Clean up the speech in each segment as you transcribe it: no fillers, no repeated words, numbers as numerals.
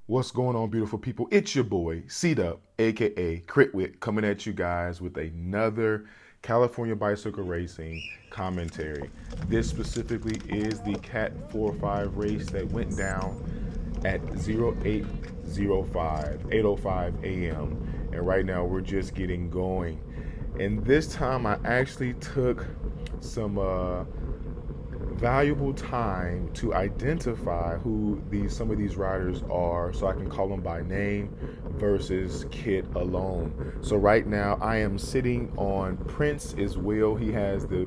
What's going on, beautiful people? It's your boy, C-Dub, aka Whit, coming at you guys with another California bicycle racing commentary. This specifically is the Cat 4-5 race that went down at 8:05 a.m. And right now we're just getting going. And this time I actually took some valuable time to identify who some of these riders are, so I can call them by name versus kit alone. So right now I am sitting on Prince is Will. He has the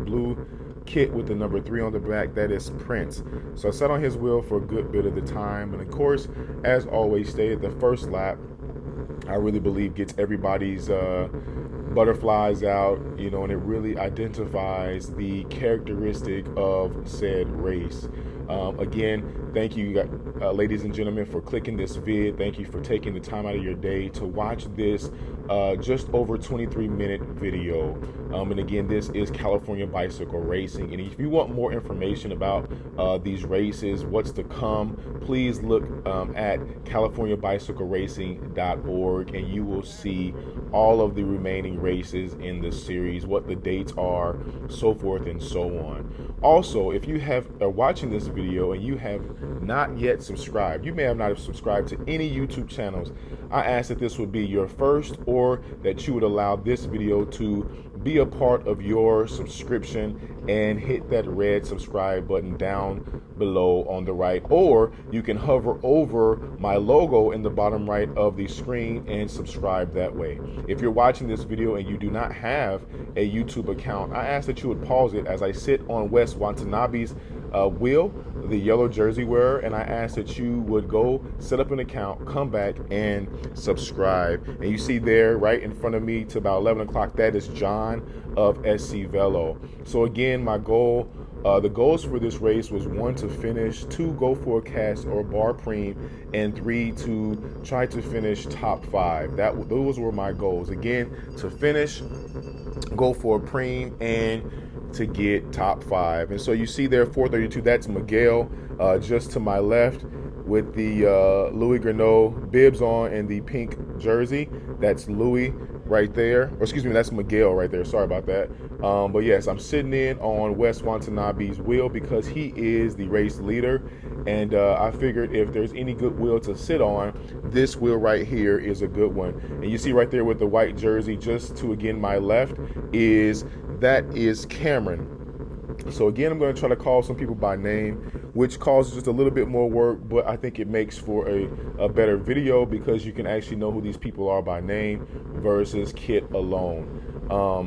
blue kit with the number 3 on the back. That is Prince. So I sat on his wheel for a good bit of the time, and of course, as always stated, the first lap I really believe gets everybody's butterflies out, and it really identifies the characteristic of said race. Again, thank you, ladies and gentlemen, for clicking this vid. Thank you for taking the time out of your day to watch this just over 23-minute video. And again, this is California bicycle racing. And if you want more information about these races, what's to come, please look at californiabicycleracing.org, and you will see all of the remaining races in this series, what the dates are, so forth and so on. Also, if you are watching this video and you have not yet subscribed, you may have not have subscribed to any YouTube channels, I ask that this would be your first, or that you would allow this video to be a part of your subscription and hit that red subscribe button down below on the right, or you can hover over my logo in the bottom right of the screen and subscribe that way. If you're watching this video and you do not have a YouTube account, I ask that you would pause it as I sit on Wes Watanabe's wheel, the yellow jersey wearer, and I ask that you would go set up an account, come back and subscribe. And you see there right in front of me to about 11 o'clock, that is John of SC Velo. So again, my goal, the goals for this race was 1, to finish, 2, go for a cast or bar preem, and 3, to try to finish top 5. Those were my goals. Again, to finish, go for a preem, and to get top 5. And so you see there 432, that's Miguel, just to my left with the Louis Grenault bibs on and the pink jersey. That's Louis right there, or excuse me, that's Miguel right there, sorry about that. But yes, I'm sitting in on Wes Watanabe's wheel because he is the race leader, and I figured if there's any good wheel to sit on, this wheel right here is a good one. And you see right there with the white jersey, just to again my left, that is Cameron. So again, I'm going to try to call some people by name, which causes just a little bit more work, but I think it makes for a better video because you can actually know who these people are by name versus kit alone.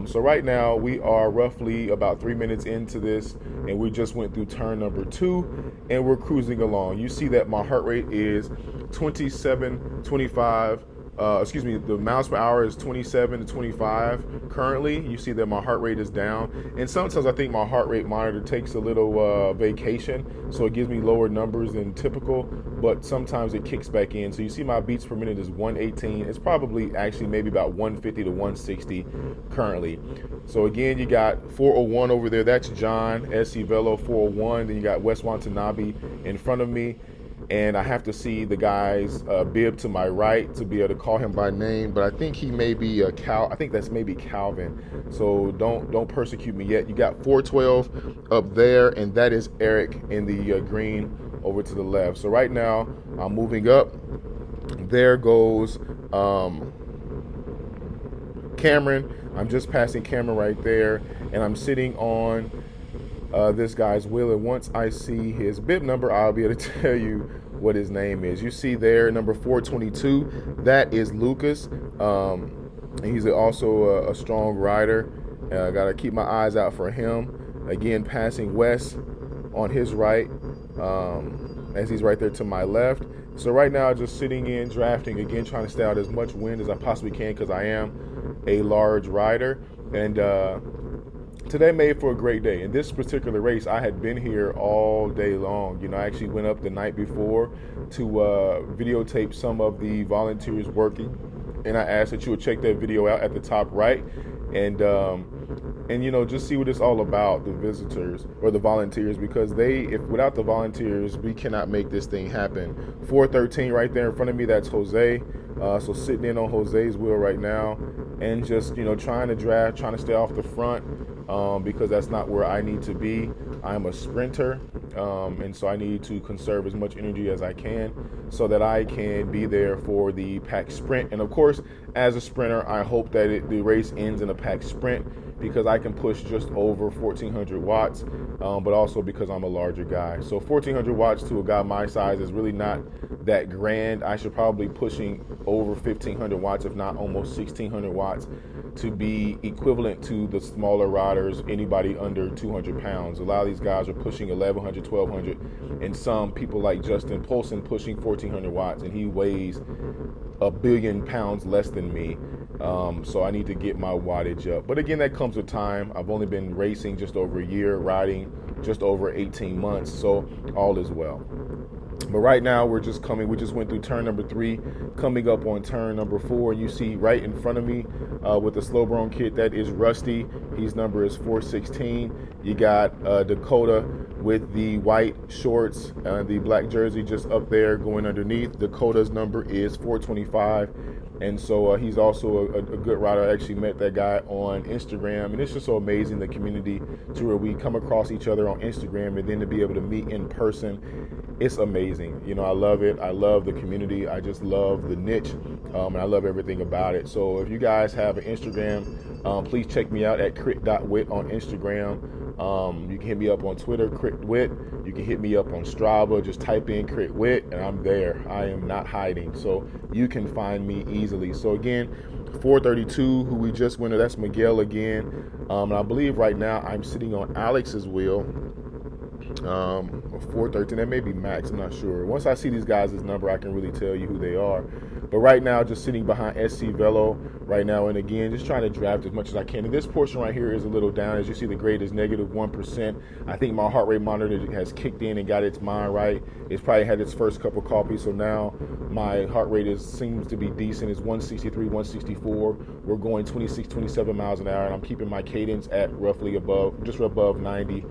So right now we are roughly about 3 minutes into this, and we just went through turn number 2, and we're cruising along. You see that my heart rate is 2725. The miles per hour is 27 to 25 currently. You see that my heart rate is down, and sometimes I think my heart rate monitor takes a little vacation, so it gives me lower numbers than typical, but sometimes it kicks back in. So you see my beats per minute is 118. It's probably actually maybe about 150 to 160 currently. So again, you got 401 over there, that's John SC Velo 401. Then you got Wes Watanabe in front of me, and I have to see the guy's bib to my right to be able to call him by name, but I think he may be I think that's maybe Calvin. So don't persecute me yet. You got 412 up there, and that is Eric in the green over to the left. So right now I'm moving up. There goes Cameron. I'm just passing Cameron right there, and I'm sitting on this guy's wheel, and once I see his bib number, I'll be able to tell you what his name is. You see there, number 422, that is Lucas. And he's also a strong rider. Got to keep my eyes out for him. Again, passing Wes on his right, as he's right there to my left. So right now, just sitting in, drafting, again, trying to stay out as much wind as I possibly can because I am a large rider. And today made for a great day. In this particular race, I had been here all day long. I actually went up the night before to videotape some of the volunteers working And I ask that you would check that video out at the top right, and just see what it's all about, the visitors or the volunteers, because if without the volunteers, we cannot make this thing happen. 413 right there in front of me, that's Jose. So sitting in on Jose's wheel right now, and just trying to stay off the front, because that's not where I need to be. I'm a sprinter, and so I need to conserve as much energy as I can so that I can be there for the pack sprint. And of course, as a sprinter, I hope that the race ends in a pack sprint, because I can push just over 1,400 watts, but also because I'm a larger guy. So 1,400 watts to a guy my size is really not that grand. I should probably pushing over 1,500 watts, if not almost 1,600 watts, to be equivalent to the smaller riders, anybody under 200 pounds. A lot of these guys are pushing 1,100, 1,200, and some people like Justin Polson pushing 1,400 watts, and he weighs 1 billion pounds less than me. So I need to get my wattage up. But again, that comes with time. I've only been racing just over a year, riding just over 18 months, so all is well. But right now we just went through turn number 3, coming up on turn number 4. You see right in front of me with the Slow Burn kit, that is Rusty. His number is 416. You got Dakota with the white shorts, the black jersey just up there going underneath. Dakota's number is 425. And so he's also a good rider. I actually met that guy on Instagram, and it's just so amazing, the community, to where we come across each other on Instagram, and then to be able to meet in person. It's amazing. I love it. I love the community. I just love the niche, and I love everything about it. So if you guys have an Instagram, please check me out at crit.whit on Instagram. You can hit me up on Twitter, crit.whit. You can hit me up on Strava. Just type in crit.whit, and I'm there. I am not hiding. So you can find me easily. So again, 432, who we just went, that's Miguel again. And I believe right now I'm sitting on Alex's wheel. 413, that may be Max, I'm not sure. Once I see these guys' number, I can really tell you who they are. But right now, just sitting behind SC Velo right now, and again, just trying to draft as much as I can. And this portion right here is a little down. As you see, the grade is -1%. I think my heart rate monitor has kicked in and got its mind right. It's probably had its first cup of coffee, so now my heart rate seems to be decent. It's 163, 164. We're going 26, 27 miles an hour, and I'm keeping my cadence at roughly just above 90.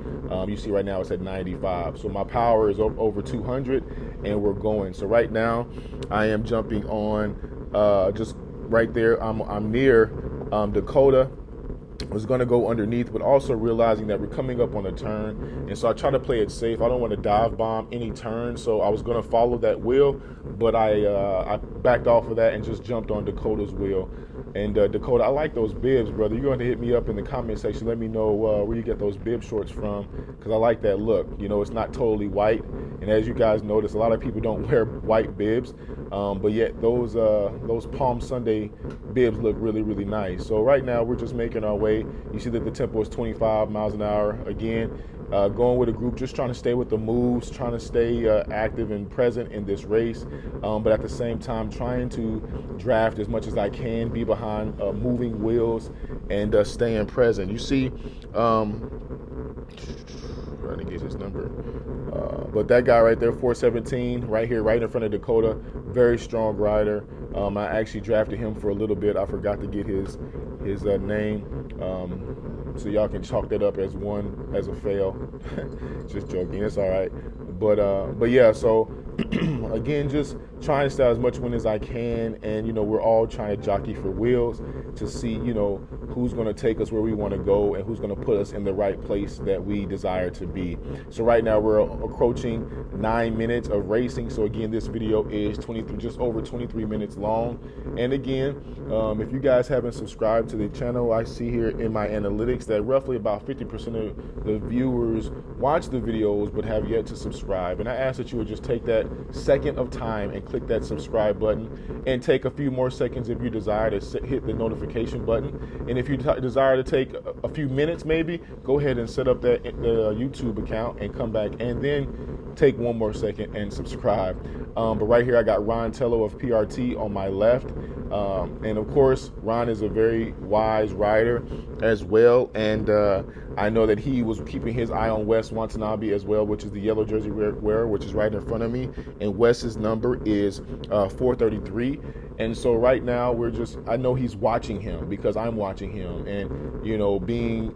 You see right now it's at 95. So my power is over 200, and we're going. So right now, I am jumping on just right there. I'm near Dakota. I was going to go underneath, but also realizing that we're coming up on a turn, and so I try to play it safe. I don't want to dive bomb any turn, so I was going to follow that wheel, but I backed off of that and just jumped on Dakota's wheel. And Dakota, I like those bibs, brother. You're going to hit me up in the comment section. Let me know where you get those bib shorts from, because I like that look. It's not totally white, and as you guys notice, a lot of people don't wear white bibs, but yet those Palm Sunday bibs look really, really nice. So right now we're just making our way. You see that the tempo is 25 miles an hour. Again, going with a group, just trying to stay with the moves, trying to stay active and present in this race, but at the same time trying to draft as much as I can, be behind moving wheels, and staying present. You see, trying to get his number, but that guy right there, 417, right here, right in front of Dakota, very strong rider. I actually drafted him for a little bit. I forgot to get his name, so y'all can chalk that up as a fail. Just joking, it's all right. But yeah, so again, just trying to stay as much win as I can, and we're all trying to jockey for wheels to see who's going to take us where we want to go, and who's going to put us in the right place that we desire to be. So right now we're approaching 9 minutes of racing. So again, this video is just over 23 minutes long. And again, if you guys haven't subscribed to the channel, I see here in my analytics that roughly about 50% of the viewers watch the videos but have yet to subscribe. And I ask that you would just take that second of time and click that subscribe button, and take a few more seconds if you desire to hit the notification button. And if you desire to take a few minutes, maybe go ahead and set up that YouTube account and come back, and then take one more second and subscribe. But right here, I got Ron Tello of PRT on my left. And of course, Ron is a very wise rider as well. And I know that he was keeping his eye on Wes Watanabe as well, which is the yellow jersey wearer, which is right in front of me. And Wes's number is 433. And so right now I know he's watching him because I'm watching him. And, you know, being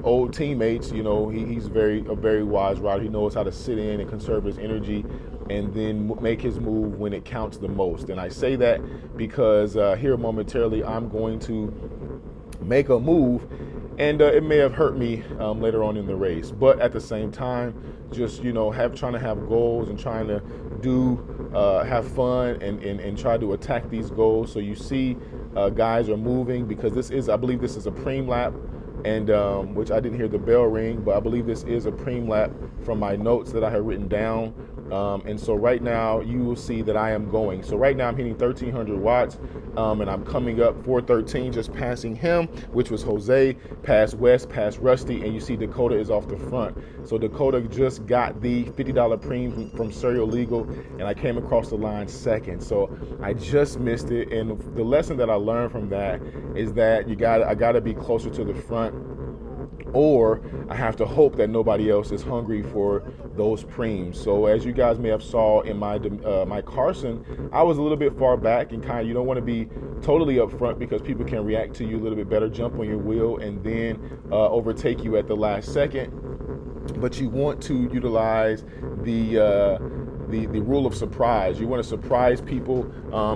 old teammates, you know, he's a very wise rider. He knows how to sit in and conserve his energy and then make his move when it counts the most. And I say that because here momentarily I'm going to make a move, and it may have hurt me later on in the race. But at the same time, just, you know, trying to have goals and trying to have fun and try to attack these goals. So you see guys are moving because I believe this is a preem lap. And which I didn't hear the bell ring, but I believe this is a preem lap from my notes that I had written down. And so right now you will see that I am going. So right now I'm hitting 1300 watts and I'm coming up 413, just passing him, which was Jose, past West, past Rusty, and you see Dakota is off the front. So Dakota just got the $50 preem from Serial Legal, and I came across the line second. So I just missed it. And the lesson that I learned from that is that I gotta be closer to the front, or I have to hope that nobody else is hungry for those preems. So as you guys may have saw in my Carson, I was a little bit far back, and you don't want to be totally up front because people can react to you a little bit better, jump on your wheel, and then overtake you at the last second. But you want to utilize the rule of surprise. You want to surprise people.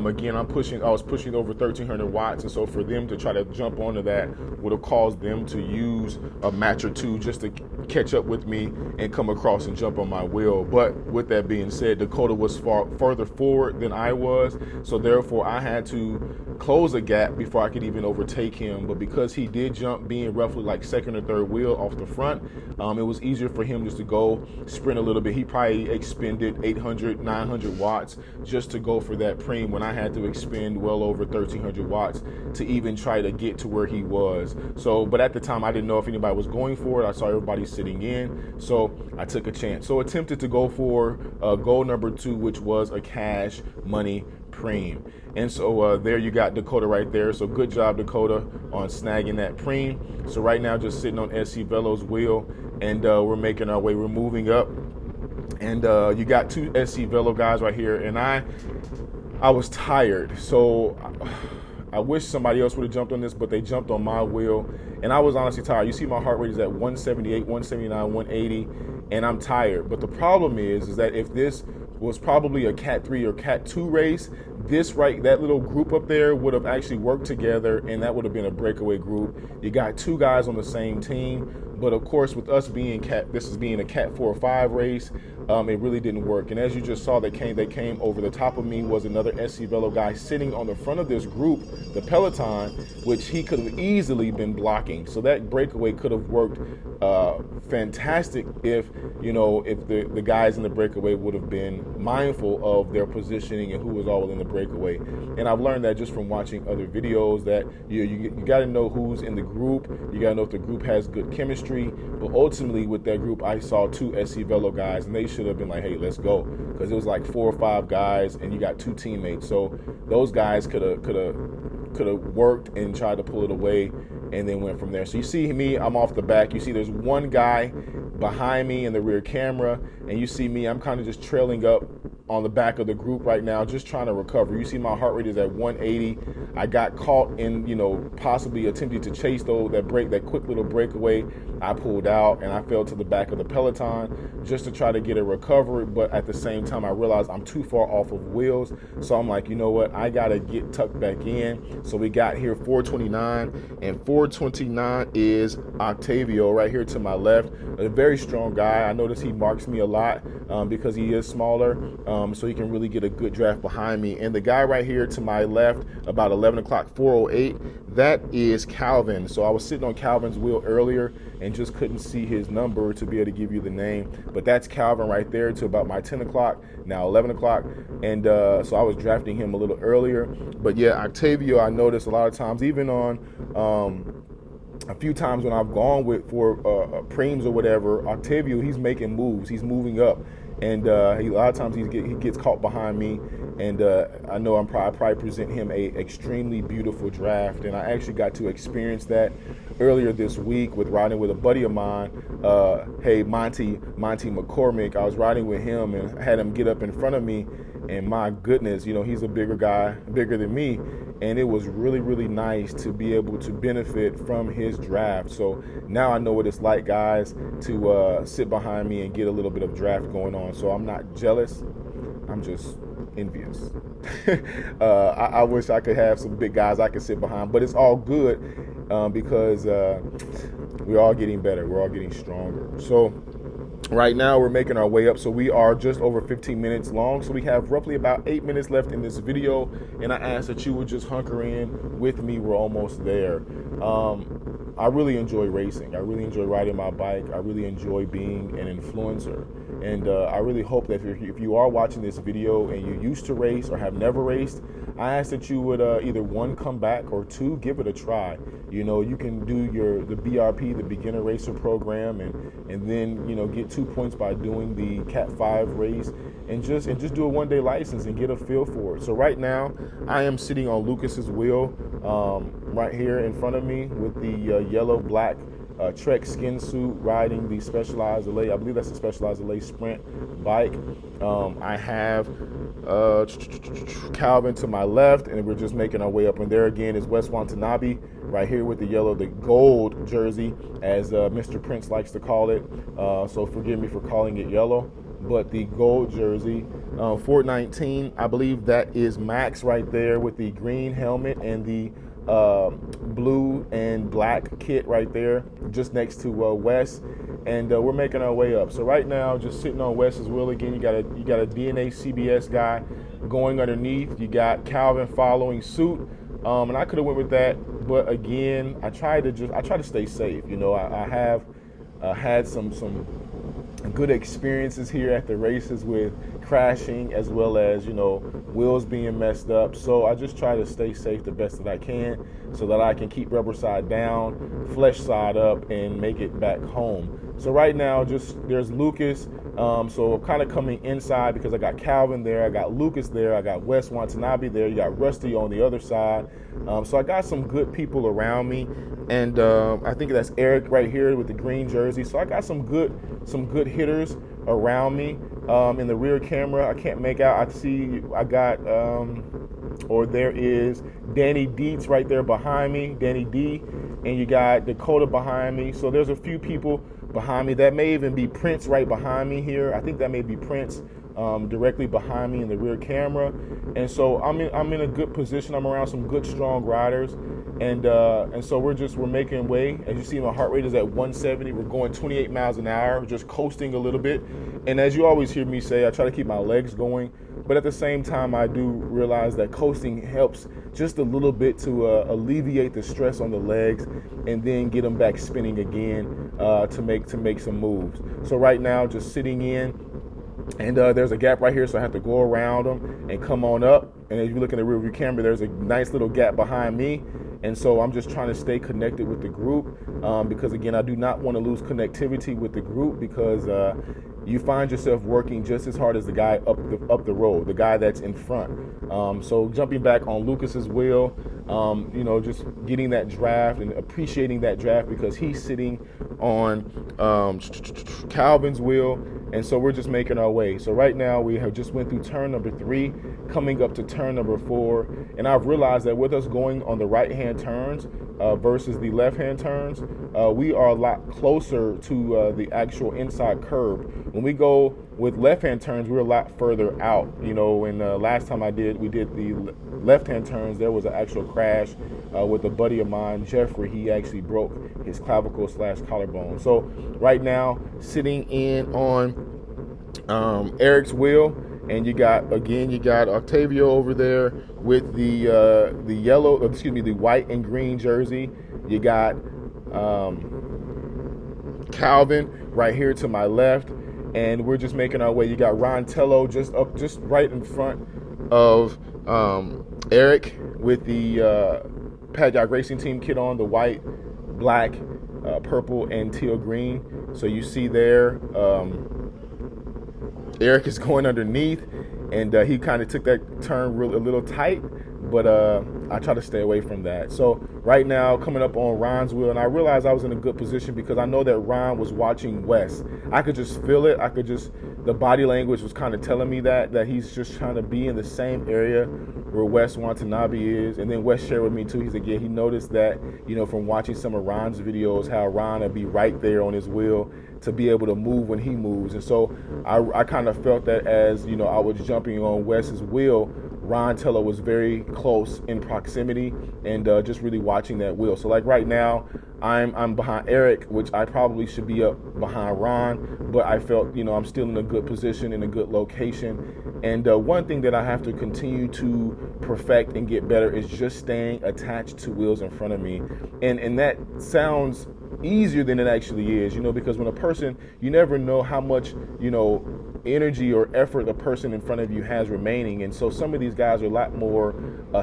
Again, I was pushing over 1300 watts, and so for them to try to jump onto that would have caused them to use a match or two just to catch up with me and come across and jump on my wheel. But with that being said, Dakota was further forward than I was, so therefore I had to close a gap before I could even overtake him. But because he did jump, being roughly like second or third wheel off the front, it was easier for him just to go sprint a little bit. He probably expended 800, 900 watts just to go for that preem when I had to expend well over 1300 watts to even try to get to where he was. So, but at the time I didn't know if anybody was going for it. I saw everybody sitting in, so I took a chance. So attempted to go for goal number 2, which was a cash money preem. And so there you got Dakota right there. So good job, Dakota, on snagging that preem. So right now just sitting on SC Velo's wheel, and we're making our way. We're moving up, and you got 2 SC Velo guys right here, and I was tired. So I wish somebody else would have jumped on this, but they jumped on my wheel, and I was honestly tired. You see my heart rate is at 178, 179, 180, and I'm tired. But the problem is that if this was probably a Cat 3 or Cat 2 race, that little group up there would have actually worked together, and that would have been a breakaway group. You got 2 guys on the same team, but of course with us being this is being a Cat 4 or 5 race, it really didn't work. And as you just saw, they came over the top of me was another SC Velo guy sitting on the front of this group, the Peloton, which he could have easily been blocking. So that breakaway could have worked fantastic if the guys in the breakaway would have been mindful of their positioning and who was all in the breakaway. And I've learned that just from watching other videos that you got to know who's in the group. You got to know if the group has good chemistry. But ultimately with that group, I saw 2 SC Velo guys, and they should have been like, hey, let's go, because it was like 4 or 5 guys and you got 2 teammates. So those guys could have worked and tried to pull it away, and then went from there. So you see me, I'm off the back. You see there's one guy behind me in the rear camera, and you see me, I'm kind of just trailing up on the back of the group right now, just trying to recover. You see my heart rate is at 180. I got caught in, possibly attempting to chase that quick little breakaway. I pulled out and I fell to the back of the Peloton just to try to get a recovery. But at the same time, I realized I'm too far off of wheels. So I'm like, you know what? I got to get tucked back in. So we got here 429, and 429 is Octavio right here to my left. A very strong guy. I notice he marks me a lot because he is smaller. So he can really get a good draft behind me. And the guy right here to my left, about 11 o'clock, 408, that is Calvin. So I was sitting on Calvin's wheel earlier and just couldn't see his number to be able to give you the name. But that's Calvin right there to about my 10 o'clock, now 11 o'clock. And so I was drafting him a little earlier. But yeah, Octavio, I noticed a lot of times, even on a few times when I've gone with for preems or whatever, Octavio, he's making moves, he's moving up, and a lot of times he gets caught behind me, and I know I probably present him a extremely beautiful draft, and I actually got to experience that earlier this week with riding with a buddy of mine, Monty McCormick. I was riding with him and had him get up in front of me, and my goodness, you know, he's a bigger guy, bigger than me, and it was really, really nice to be able to benefit from his draft. So now I know what it's like, guys, to sit behind me and get a little bit of draft going on. So I'm not jealous, I'm just envious. I wish I could have some big guys I could sit behind, but it's all good because we're all getting better, we're all getting stronger. So right now we're making our way up, so we are just over 15 minutes long, so we have roughly about 8 minutes left in this video, and I ask that you would just hunker in with me. We're almost there. I really enjoy racing. I really enjoy riding my bike. I really enjoy being an influencer, and I really hope that if you are watching this video and you used to race or have never raced, I ask that you would either one, come back, or two, give it a try. You know, you can do the BRP, the Beginner Racer program, and then, you know, get 2 points by doing the Cat 5 race, and just do a one-day license and get a feel for it. So right now, I am sitting on Lucas's wheel right here in front of me with the yellow-black Trek skin suit, riding the Specialized LA. I believe that's the Specialized LA Sprint bike. I have Calvin to my left, and we're just making our way up. And there again is Wes Watanabe right here with the gold jersey, as Mr. Prince likes to call it. So forgive me for calling it yellow, but the gold jersey. 419, I believe that is Max right there with the green helmet and the blue and black kit right there, just next to Wes, and we're making our way up. So right now, just sitting on Wes's wheel again. You got a DNA CBS guy going underneath. You got Calvin following suit, and I could have went with that, but again, I try to stay safe. You know, I have had some good experiences here at the races with crashing, as well as, you know, wheels being messed up. So I just try to stay safe the best that I can, so that I can keep rubber side down, flesh side up, and make it back home. So right now, there's Lucas. So I'm kind of coming inside because I got Calvin there, I got Lucas there, I got Wes Watanabe there, you got Rusty on the other side. So I got some good people around me, and I think that's Eric right here with the green jersey. So I got some good hitters around me. In the rear camera, I can't make out. There is Danny Dietz right there behind me, Danny D, and you got Dakota behind me. So there's a few people behind me. That may even be Prince right behind me here. I think that may be Prince directly behind me in the rear camera. And so I'm in a good position. I'm around some good, strong riders, and so we're making way. As you see, my heart rate is at 170. We're going 28 miles an hour, just coasting a little bit. And as you always hear me say, I try to keep my legs going, but at the same time, I do realize that coasting helps just a little bit to alleviate the stress on the legs, and then get them back spinning again to make some moves. So right now, just sitting in. And there's a gap right here, so I have to go around them and come on up. And as you look in the rear view camera, there's a nice little gap behind me. And so I'm just trying to stay connected with the group, because, again, I do not want to lose connectivity with the group, because you find yourself working just as hard as the guy up the road, the guy that's in front. So jumping back on Lucas's wheel, you know, just getting that draft and appreciating that draft, because he's sitting on Calvin's wheel, and so we're just making our way. So right now we have just went through turn number 3, coming up to turn number 4, and I've realized that with us going on the right-hand turns versus the left-hand turns, we are a lot closer to the actual inside curb. When we go with left-hand turns, we're a lot further out. You know, and last time we did the left-hand turns, there was an actual crash with a buddy of mine, Jeffrey. He actually broke his clavicle / collarbone. So right now, sitting in on Eric's wheel, and you got Octavio over there with the white and green jersey. You got Calvin right here to my left, and we're just making our way. You got Ron Tello just right in front of Eric with the Paddock Racing Team kit on, the white black, purple, and teal green. So you see there, Eric is going underneath, and he kind of took that turn a little tight, but I try to stay away from that. So right now, coming up on Ron's wheel, and I realized I was in a good position because I know that Ron was watching Wes. I could just feel it. The body language was kind of telling me that he's just trying to be in the same area where Wes Watanabe is. And then Wes shared with me too, he said, yeah, he noticed that, from watching some of Ron's videos, how Ron would be right there on his wheel to be able to move when he moves. And so I kind of felt that as, I was jumping on Wes's wheel, Ron Tello was very close in proximity and just really watching that wheel. So like right now, I'm behind Eric, which I probably should be up behind Ron, but I felt, I'm still in a good position, in a good location. And one thing that I have to continue to perfect and get better is just staying attached to wheels in front of me. And that sounds easier than it actually is, because when a person, you never know how much, energy or effort the person in front of you has remaining. And so some of these guys are a lot more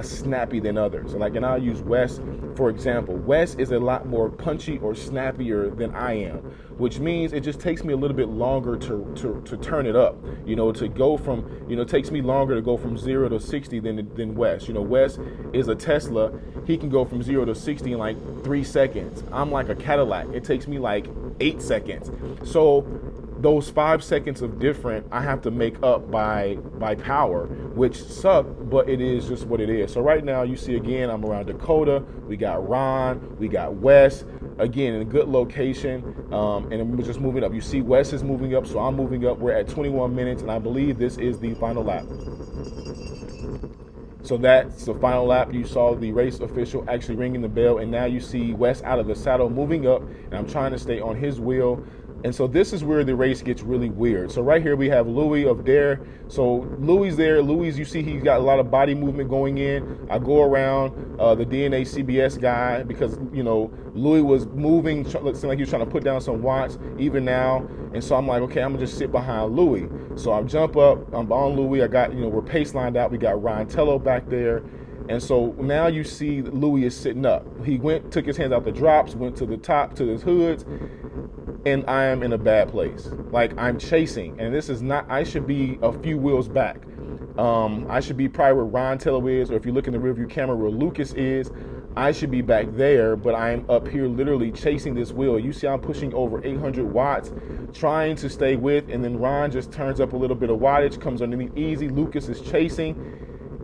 snappy than others. And I'll use Wes, for example. Wes is a lot more punchy or snappier than I am, which means it just takes me a little bit longer to turn it up, to go from, it takes me longer to go from 0 to 60 than Wes. Wes is a Tesla. He can go from 0 to 60 in like 3 seconds. I'm like a Cadillac. It takes me like 8 seconds. So those 5 seconds of different, I have to make up by power, which suck, but it is just what it is. So right now you see again, I'm around Dakota. We got Ron, we got Wes, again in a good location, and we're just moving up. You see Wes is moving up, so I'm moving up. We're at 21 minutes, and I believe this is the final lap. So that's the final lap. You saw the race official actually ringing the bell, and now you see Wes out of the saddle moving up, and I'm trying to stay on his wheel. And so this is where the race gets really weird. So right here we have Louis of Dare. So Louis there. Louis, you see he's got a lot of body movement going in. I go around the DNA CBS guy because, Louis was moving. Looked like he was trying to put down some watts even now. And so I'm like, okay, I'm going to just sit behind Louis. So I jump up. I'm on Louis. I got, we're pace lined out. We got Ryan Tello back there. And so now you see Louis is sitting up. He took his hands out the drops, went to the top, to his hoods, and I am in a bad place. Like I'm chasing, and this is not, I should be a few wheels back. I should be probably where Ron Tello is, or if you look in the rearview camera where Lucas is, I should be back there, but I'm up here literally chasing this wheel. You see I'm pushing over 800 watts, trying to stay with, and then Ron just turns up a little bit of wattage, comes underneath easy. Lucas is chasing.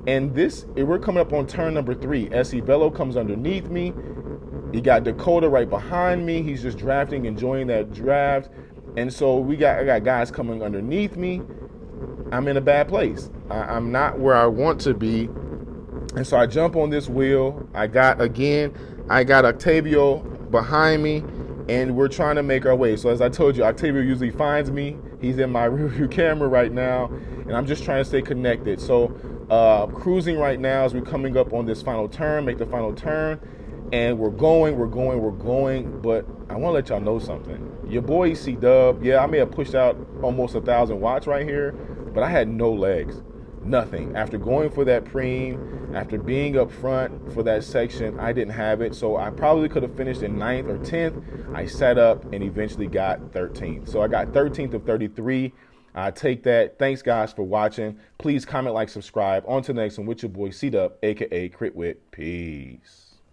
And we're coming up on turn number 3. SE Velo comes underneath me. You got Dakota right behind me. He's just drafting, enjoying that draft. And so I got guys coming underneath me. I'm in a bad place. I'm not where I want to be. And so I jump on this wheel. I got Octavio behind me, and we're trying to make our way. So as I told you, Octavio usually finds me. He's in my rearview camera right now, and I'm just trying to stay connected. So cruising right now as we're coming up on this final turn, make the final turn, and we're going, but I want to let y'all know something. Your boy C-Dub, yeah, I may have pushed out almost 1,000 watts right here, but I had no legs, nothing. After going for that preem, after being up front for that section, I didn't have it, so I probably could have finished in 9th or 10th. I sat up and eventually got 13th. So I got 13th of 33. I take that. Thanks, guys, for watching. Please comment, like, subscribe. On to the next one with your boy C-Dub, a.k.a. Crit Whit. Peace.